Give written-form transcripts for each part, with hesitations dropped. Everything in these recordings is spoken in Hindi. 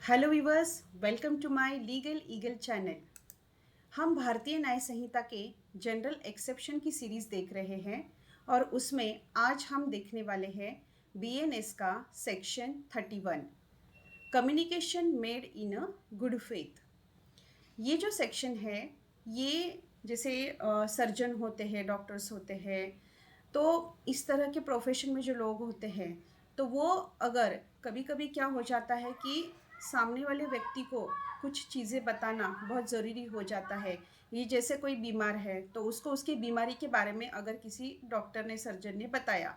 Hello viewers, welcome to my legal eagle channel. हम भारतीय न्याय संहिता के जनरल एक्सेप्शन की सीरीज़ देख रहे हैं और उसमें आज हम देखने वाले हैं बीएनएस का section 31, communication made in a good faith. ये जो सेक्शन है, ये जैसे सर्जन होते हैं, डॉक्टर्स होते हैं, तो इस तरह के प्रोफेशन में जो लोग होते हैं, तो वो अगर कभी कभी क्या हो जाता है कि सामने वाले व्यक्ति को कुछ चीज़ें बताना बहुत ज़रूरी हो जाता है। ये जैसे कोई बीमार है तो उसको उसकी बीमारी के बारे में अगर किसी डॉक्टर ने, सर्जन ने बताया,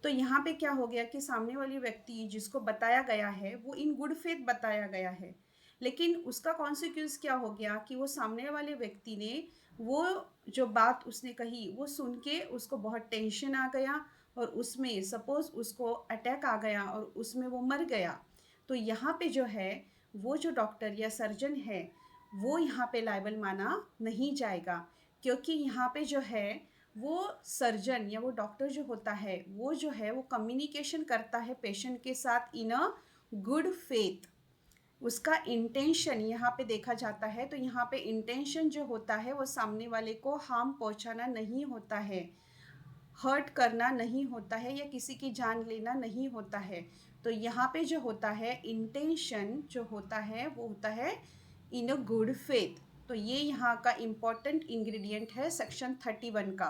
तो यहाँ पे क्या हो गया कि सामने वाली व्यक्ति जिसको बताया गया है वो इन गुड फेथ बताया गया है, लेकिन उसका कॉन्सिक्वेंस क्या हो गया कि वो सामने वाले व्यक्ति ने वो जो बात उसने कही वो सुन के उसको बहुत टेंशन आ गया और उसमें सपोज उसको अटैक आ गया और उसमें वो मर गया। तो यहाँ पे जो है वो जो डॉक्टर या सर्जन है वो यहाँ पे लायबल माना नहीं जाएगा, क्योंकि यहाँ पे जो है वो सर्जन या वो डॉक्टर जो होता है वो जो है वो कम्युनिकेशन करता है पेशेंट के साथ इन अ गुड फेथ। उसका इंटेंशन यहाँ पे देखा जाता है, तो यहाँ पे इंटेंशन जो होता है वो सामने वाले को हार्म पहुँचाना नहीं होता है, हर्ट करना नहीं होता है या किसी की जान लेना नहीं होता है। तो यहाँ पे जो होता है इंटेंशन जो होता है वो होता है इन अ गुड फेथ। तो ये यहाँ का इम्पॉर्टेंट इंग्रेडिएंट है सेक्शन 31 का।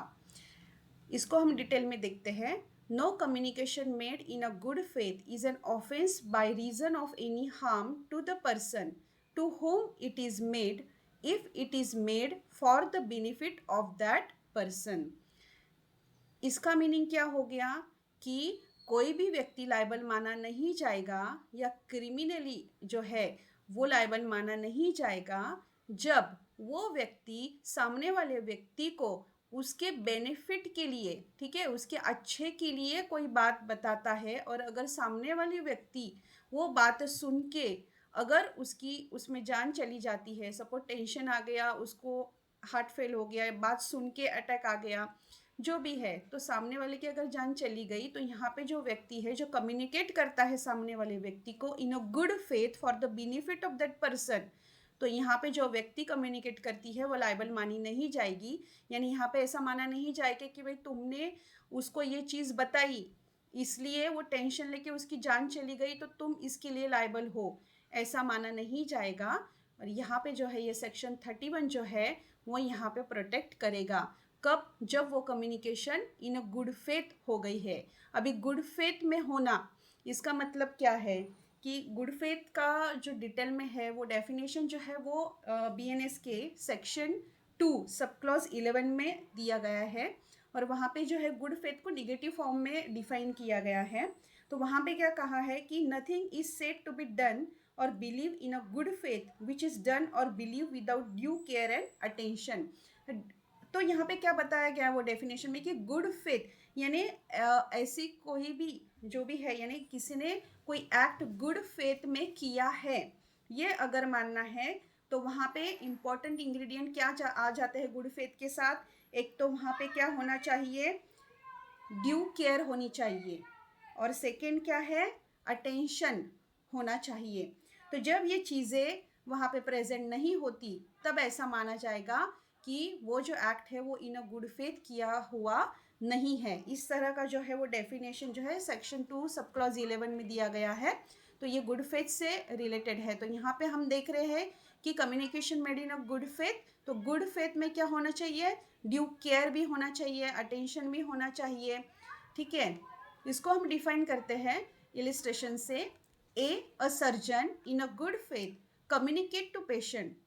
इसको हम डिटेल में देखते हैं। No communication made in a good faith is an offence by reason of any harm to the person to whom it is made if it is made for the benefit of that person. इसका मीनिंग क्या हो गया कि कोई भी व्यक्ति लायबल माना नहीं जाएगा या क्रिमिनली जो है वो लायबल माना नहीं जाएगा जब वो व्यक्ति सामने वाले व्यक्ति को उसके बेनिफिट के लिए, ठीक है, उसके अच्छे के लिए कोई बात बताता है और अगर सामने वाली व्यक्ति वो बात सुन के अगर उसकी उसमें जान चली जाती है, सपोज टेंशन आ गया, उसको हार्ट फेल हो गया, बात सुन के अटैक आ गया, जो भी है, तो सामने वाले की अगर जान चली गई तो यहाँ पे जो व्यक्ति है जो कम्युनिकेट करता है सामने वाले व्यक्ति को in a good faith for the benefit of that person, तो यहाँ पे जो व्यक्ति कम्युनिकेट करती है वो लायबल मानी नहीं जाएगी। यानी यहाँ पे ऐसा माना नहीं जाएगा कि भाई तुमने उसको ये चीज़ बताई इसलिए वो टेंशन लेके उसकी जान चली गई तो तुम इसके लिए लायबल हो, ऐसा माना नहीं जाएगा। और यहाँ पे जो है ये सेक्शन 31 जो है वो यहाँ पे प्रोटेक्ट करेगा। कब? जब वो communication in a good faith हो गई है। अभी गुड फेथ में होना इसका मतलब क्या है कि गुड फेथ का जो डिटेल में है वो डेफिनेशन जो है वो बीएनएस के सेक्शन 2 सब क्लॉज 11 में दिया गया है और वहाँ पे जो है गुड फेथ को निगेटिव फॉर्म में डिफाइन किया गया है। तो वहाँ पे क्या कहा है कि nothing is said to be done or believe in a good faith which is done or believe without due care and attention. तो यहाँ पे क्या बताया गया है वो डेफिनेशन में कि गुड फेथ यानी ऐसी कोई भी जो भी है, यानी किसी ने कोई एक्ट गुड फेथ में किया है, ये अगर मानना है तो वहाँ पे इम्पॉर्टेंट इंग्रेडिएंट क्या आ जाते हैं गुड फेथ के साथ। एक तो वहाँ पे क्या होना चाहिए, ड्यू केयर होनी चाहिए, और सेकंड क्या है, अटेंशन होना चाहिए। तो जब ये चीज़ें वहाँ पे प्रेजेंट नहीं होती तब ऐसा माना जाएगा कि वो जो एक्ट है वो इन अ गुड फेथ किया हुआ नहीं है। इस तरह का जो है वो डेफिनेशन जो है सेक्शन 2 सब क्लॉज 11 में दिया गया है। तो ये गुड फेथ से रिलेटेड है। तो यहाँ पे हम देख रहे हैं कि communication made in a good faith, तो गुड फेथ में क्या होना चाहिए, ड्यू केयर भी होना चाहिए, अटेंशन भी होना चाहिए, ठीक है। इसको हम डिफाइन करते हैं इलिस्ट्रेशन से। A surgeon in a good faith communicate to patient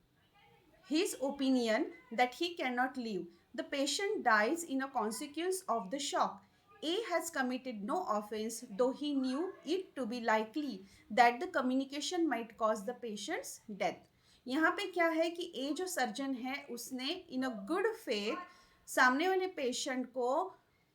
his opinion that he cannot live. The patient dies in a consequence of the shock. A has committed no offense, though he knew it to be likely that the communication might cause the patient's death. यहाँ पे क्या है कि ए जो सर्जन है उसने इन अ गुड फेथ सामने वाले पेशेंट को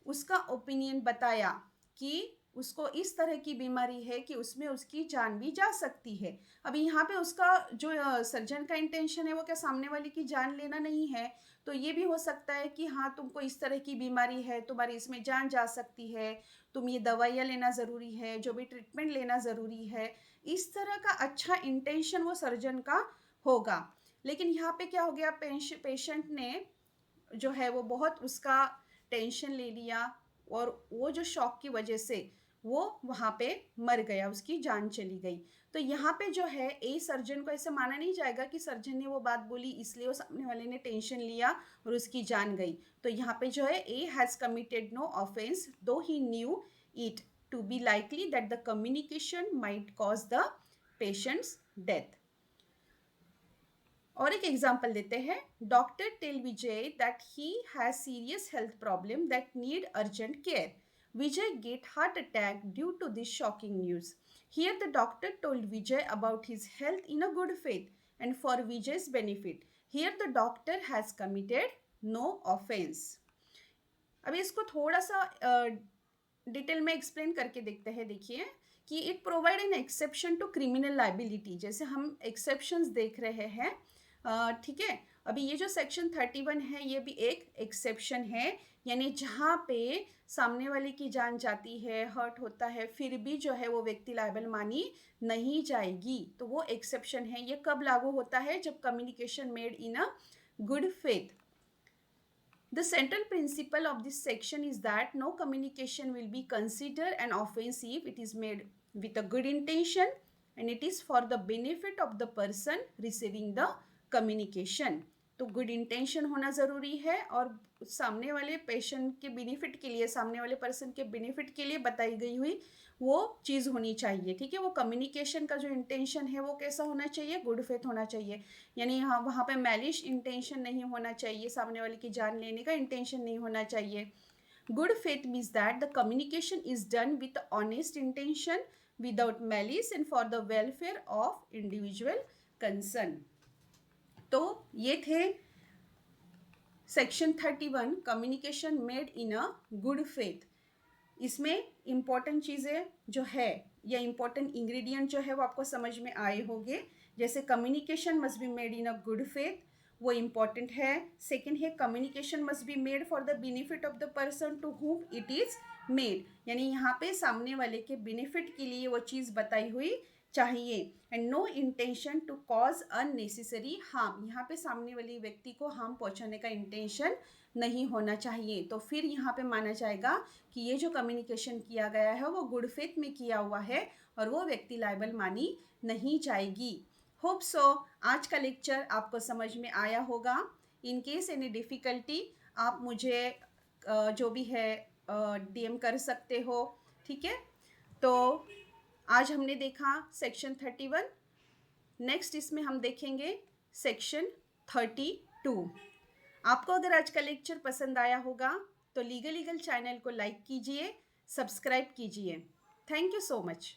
उसका ओपिनियन बताया कि उसको इस तरह की बीमारी है कि उसमें उसकी जान भी जा सकती है। अभी यहाँ पे उसका जो सर्जन का इंटेंशन है वो क्या सामने वाले की जान लेना नहीं है, तो ये भी हो सकता है कि हाँ तुमको इस तरह की बीमारी है, तुम्हारी इसमें जान जा सकती है, तुम ये दवाइयाँ लेना ज़रूरी है, जो भी ट्रीटमेंट लेना ज़रूरी है, इस तरह का अच्छा इंटेंशन वो सर्जन का होगा। लेकिन यहाँ पे क्या हो गया, पेशेंट ने जो है वो बहुत उसका टेंशन ले लिया और वो जो शॉक की वजह से वो वहाँ पे मर गया, उसकी जान चली गई। तो यहाँ पे जो है ए सर्जन को ऐसे माना नहीं जाएगा कि सर्जन ने वो बात बोली इसलिए वो सामने वाले ने टेंशन लिया और उसकी जान गई। तो यहाँ पे जो है A has committed no offence though he knew it to be likely that the communication might cause the patient's death. और एक एग्जाम्पल देते हैं, doctor tell Vijay that he has serious health problem that need urgent care. Vijay get heart attack due to this shocking news. Here the doctor told Vijay about his health in a good faith and for Vijay's benefit. Here the doctor has committed no offense. अभी इसको थोड़ा सा डिटेल में एक्सप्लेन करके देखते हैं। देखिए कि it provide an exception to criminal liability, जैसे हम एक्सेप्शंस देख रहे हैं, ठीक है। अभी ये जो सेक्शन 31 है ये भी एक एक्सेप्शन है, यानी जहाँ पे सामने वाले की जान जाती है, हर्ट होता है, फिर भी जो है वो व्यक्ति लायबल मानी नहीं जाएगी, तो वो एक्सेप्शन है। ये कब लागू होता है, जब communication made in a good faith. The central principle of this section is that no communication will be considered an offense if it is made with a good intention and it is for the benefit of the person receiving the communication. तो गुड इंटेंशन होना ज़रूरी है और सामने वाले पेशेंट के बेनिफिट के लिए, सामने वाले पर्सन के बेनिफिट के लिए बताई गई हुई वो चीज़ होनी चाहिए, ठीक है। वो कम्युनिकेशन का जो इंटेंशन है वो कैसा होना चाहिए, गुड फेथ होना चाहिए, यानी यहाँ वहाँ पे मैलिश इंटेंशन नहीं होना चाहिए, सामने वाले की जान लेने का इंटेंशन नहीं होना चाहिए। Good faith means that the communication is done with honest intention without malice and for the welfare of individual concern. तो ये थे section 31 communication made in a good faith. इसमें इम्पॉर्टेंट चीज़ें जो है या इम्पॉर्टेंट इंग्रेडिएंट जो है वो आपको समझ में आए होंगे। जैसे communication must be made in a good faith, वो इम्पॉर्टेंट है। सेकेंड है communication must be made for the benefit of the person to whom it is made, यानी यहाँ पे सामने वाले के बेनिफिट के लिए वो चीज़ बताई हुई चाहिए। And no intention to cause unnecessary harm, यहाँ पे सामने वाले व्यक्ति को हार्म पहुँचाने का इंटेंशन नहीं होना चाहिए। तो फिर यहाँ पे माना जाएगा कि ये जो कम्युनिकेशन किया गया है वो गुड फेथ में किया हुआ है और वो व्यक्ति लायबल मानी नहीं जाएगी। होप सो आज का लेक्चर आपको समझ में आया होगा। इन केस एनी डिफ़िकल्टी आप मुझे जो भी है DM कर सकते हो, ठीक है। तो आज हमने देखा सेक्शन 31, नेक्स्ट इसमें हम देखेंगे सेक्शन 32। आपको अगर आज का लेक्चर पसंद आया होगा तो लीगल चैनल को लाइक कीजिए, सब्सक्राइब कीजिए। Thank you so much.